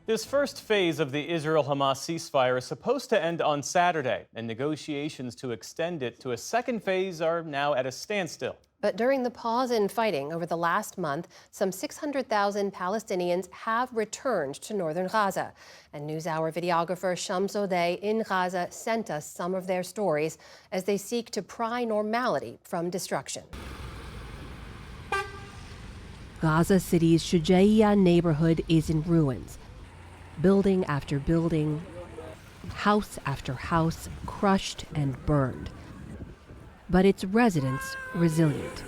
This first phase of the Israel-Hamas ceasefire is supposed to end on Saturday, and negotiations to extend it to a second phase are now at a standstill. But during the pause in fighting over the last month, some 600,000 Palestinians have returned to northern Gaza. And NewsHour videographer Shams Odeh in Gaza sent us some of their stories as they seek to pry normality from destruction. Gaza City's Shujaiya neighborhood is in ruins. Building after building, house after house, crushed and burned. But its residents resilient.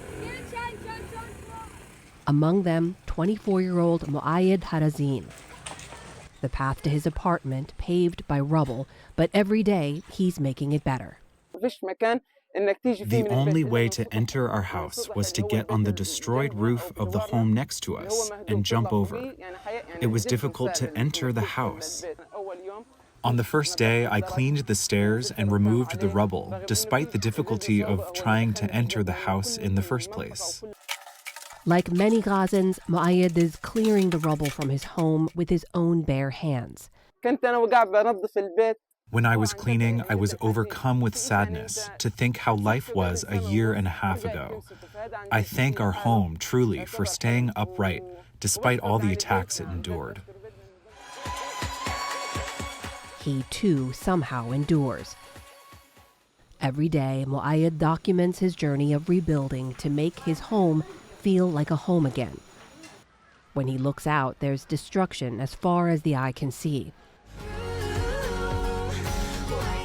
Among them, 24-year-old Mu'ayyad Harazin. The path to his apartment paved by rubble, but every day he's making it better. The only way to enter our house was to get on the destroyed roof of the home next to us and jump over. It was difficult to enter the house. On the first day, I cleaned the stairs and removed the rubble, despite the difficulty of trying to enter the house in the first place. Like many Gazans, Mu'ayyad is clearing the rubble from his home with his own bare hands. When I was cleaning, I was overcome with sadness to think how life was a year and a half ago. I thank our home, truly, for staying upright, despite all the attacks it endured. He, too, somehow endures. Every day, Mu'ayyad documents his journey of rebuilding to make his home feel like a home again. When he looks out, there's destruction as far as the eye can see.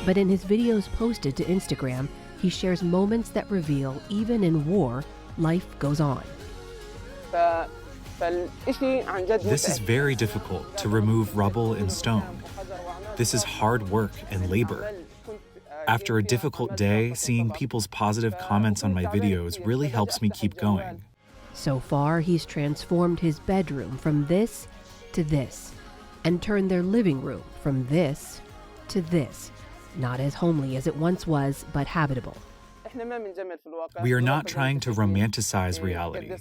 But in his videos posted to Instagram, he shares moments that reveal, even in war, life goes on. This is very difficult to remove rubble and stone. This is hard work and labor. After a difficult day, seeing people's positive comments on my videos really helps me keep going. So far, he's transformed his bedroom from this to this, and turned their living room from this to this. Not as homely as it once was, but habitable. We are not trying to romanticize reality.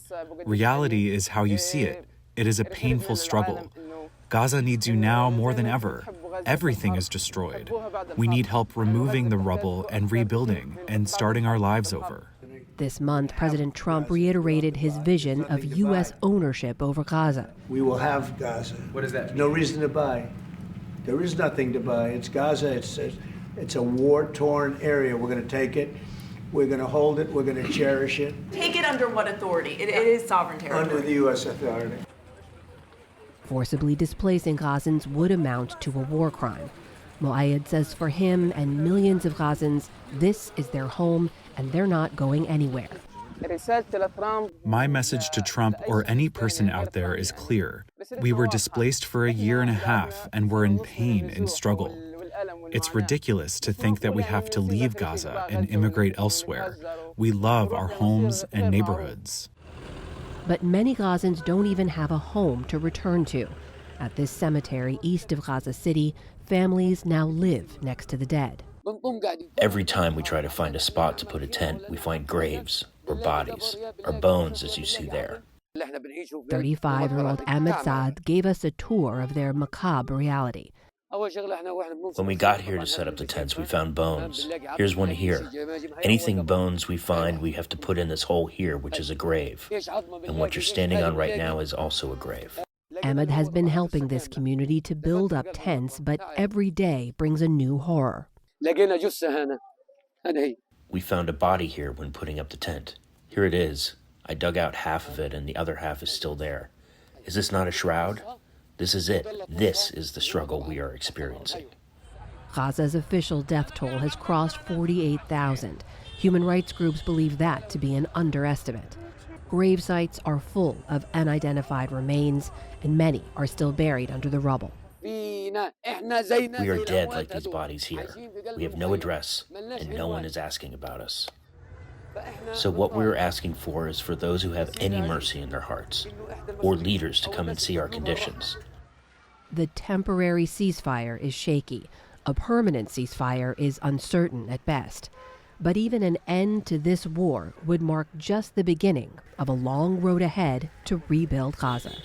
Reality is how you see it. It is a painful struggle. Gaza needs you now more than ever. Everything is destroyed. We need help removing the rubble and rebuilding and starting our lives over. This month, President Trump reiterated his vision of U.S. ownership over Gaza. We will have Gaza. What does that mean? No reason to buy. There is nothing to buy. It's Gaza. It's a war-torn area. We're going to take it. We're going to hold it. We're going to cherish it. Take it under what authority? It is sovereign territory. Under the U.S. authority. Forcibly displacing Gazans would amount to a war crime. Mu'ayyad says for him and millions of Gazans, this is their home and they're not going anywhere. My message to Trump or any person out there is clear. We were displaced for a year and a half and we're in pain and struggle. It's ridiculous to think that we have to leave Gaza and immigrate elsewhere. We love our homes and neighborhoods. But many Gazans don't even have a home to return to. At this cemetery east of Gaza City, families now live next to the dead. Every time we try to find a spot to put a tent, we find graves or bodies or bones, as you see there. 35-year-old Ahmed Saad gave us a tour of their macabre reality. When we got here to set up the tents, we found bones. Here's one here. Anything bones we find, we have to put in this hole here, which is a grave. And what you're standing on right now is also a grave. Ahmed has been helping this community to build up tents, but every day brings a new horror. We found a body here when putting up the tent. Here it is. I dug out half of it and the other half is still there. Is this not a shroud? This is it. This is the struggle we are experiencing. Gaza's official death toll has crossed 48,000. Human rights groups believe that to be an underestimate. Grave sites are full of unidentified remains, and many are still buried under the rubble. We are dead like these bodies here. We have no address, and no one is asking about us. So what we're asking for is for those who have any mercy in their hearts, or leaders to come and see our conditions. The temporary ceasefire is shaky. A permanent ceasefire is uncertain at best. But even an end to this war would mark just the beginning of a long road ahead to rebuild Gaza.